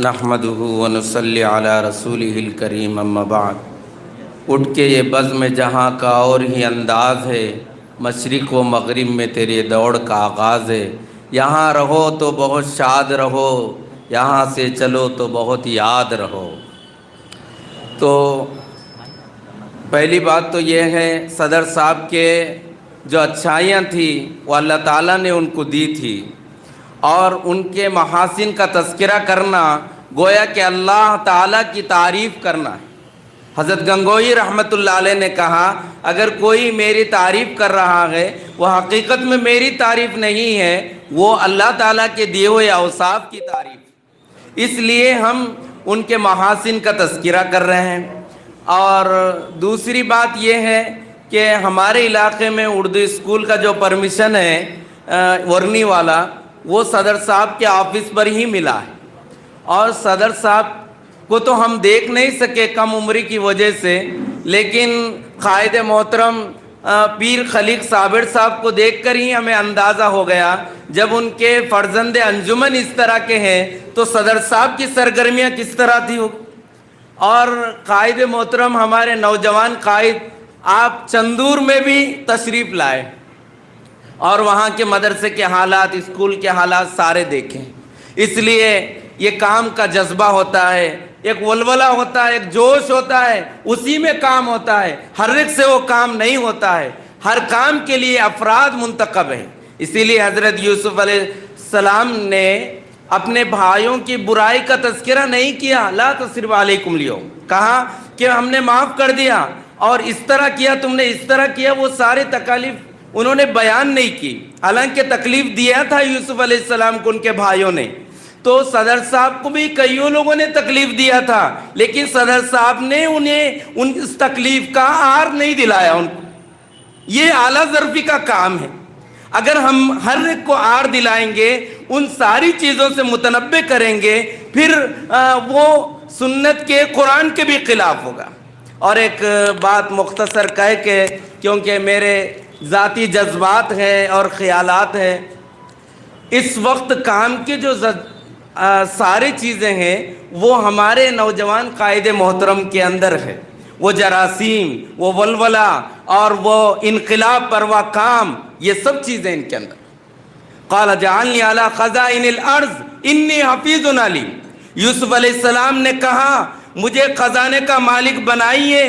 نحمدہ ونصلی علی رسولہ الکریم اما بعد۔ اٹھ کے یہ بزم جہاں کا اور ہی انداز ہے، مشرق و مغرب میں تیرے دوڑ کا آغاز ہے۔ یہاں رہو تو بہت شاد رہو، یہاں سے چلو تو بہت یاد رہو۔ تو پہلی بات تو یہ ہے، صدر صاحب کے جو اچھائیاں تھیں وہ اللہ تعالیٰ نے ان کو دی تھی، اور ان کے محاسن کا تذکرہ کرنا گویا کہ اللہ تعالیٰ کی تعریف کرنا ہے۔ حضرت گنگوئی رحمۃ اللہ علیہ نے کہا، اگر کوئی میری تعریف کر رہا ہے وہ حقیقت میں میری تعریف نہیں ہے، وہ اللہ تعالیٰ کے دیے ہوئے اوصاف کی تعریف۔ اس لیے ہم ان کے محاسن کا تذکرہ کر رہے ہیں۔ اور دوسری بات یہ ہے کہ ہمارے علاقے میں اردو اسکول کا جو پرمیشن ہے ورنی والا، وہ صدر صاحب کے آفس پر ہی ملا ہے، اور صدر صاحب کو تو ہم دیکھ نہیں سکے کم عمری کی وجہ سے، لیکن قائد محترم پیر خلیق صابر صاحب کو دیکھ کر ہی ہمیں اندازہ ہو گیا، جب ان کے فرزند انجمن اس طرح کے ہیں تو صدر صاحب کی سرگرمیاں کس طرح تھی ہو۔ اور قائد محترم ہمارے نوجوان قائد آپ چندور میں بھی تشریف لائے اور وہاں کے مدرسے کے حالات، اسکول کے حالات سارے دیکھیں۔ اس لیے یہ کام کا جذبہ ہوتا ہے، ایک ولولہ ہوتا ہے، ایک جوش ہوتا ہے، اسی میں کام ہوتا ہے۔ ہر ایک سے وہ کام نہیں ہوتا ہے، ہر کام کے لیے افراد منتخب ہیں۔ اسی لیے حضرت یوسف علیہ السلام نے اپنے بھائیوں کی برائی کا تذکرہ نہیں کیا، لا تصرف علیکم اليوم، کہا کہ ہم نے معاف کر دیا، اور اس طرح کیا، تم نے اس طرح کیا، وہ سارے تکالیف انہوں نے بیان نہیں کی، حالانکہ تکلیف دیا تھا یوسف علیہ السلام کو ان کے بھائیوں نے۔ تو صدر صاحب کو بھی کئیوں لوگوں نے تکلیف دیا تھا، لیکن صدر صاحب نے انہیں اس تکلیف کا عار نہیں دلایا ان کو۔ یہ اعلیٰ ظرفی کا کام ہے۔ اگر ہم ہر ایک کو عار دلائیں گے، ان ساری چیزوں سے متنبع کریں گے، پھر وہ سنت کے، قرآن کے بھی خلاف ہوگا۔ اور ایک بات مختصر کہہ کے، کیونکہ میرے ذاتی جذبات ہیں اور خیالات ہیں، اس وقت کام کے جو سارے چیزیں ہیں وہ ہمارے نوجوان قائد محترم کے اندر ہے۔ وہ جراثیم، وہ ولولہ، اور وہ انقلاب پروا کام، یہ سب چیزیں ان کے اندر۔ قال جعلنی علی خزائن الارض انی حفیظ علیم۔ یوسف علیہ السلام نے کہا، مجھے خزانے کا مالک بنائیے۔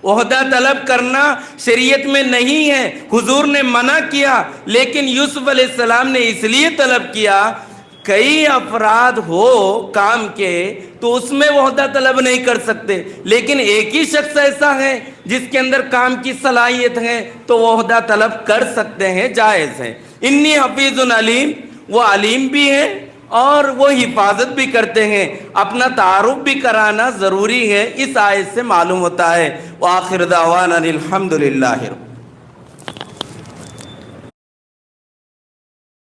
عہدہ طلب کرنا شریعت میں نہیں ہے، حضور نے منع کیا، لیکن یوسف علیہ السلام نے اس لیے طلب کیا، کئی افراد ہو کام کے تو اس میں عہدہ طلب نہیں کر سکتے، لیکن ایک ہی شخص ایسا ہے جس کے اندر کام کی صلاحیت ہے تو وہ عہدہ طلب کر سکتے ہیں، جائز ہے۔ انی حفیظ علیم، وہ علیم بھی ہیں اور وہ حفاظت بھی کرتے ہیں۔ اپنا تعارف بھی کرانا ضروری ہے، اس آیت سے معلوم ہوتا ہے۔ وآخر دعوانا الحمدللہ۔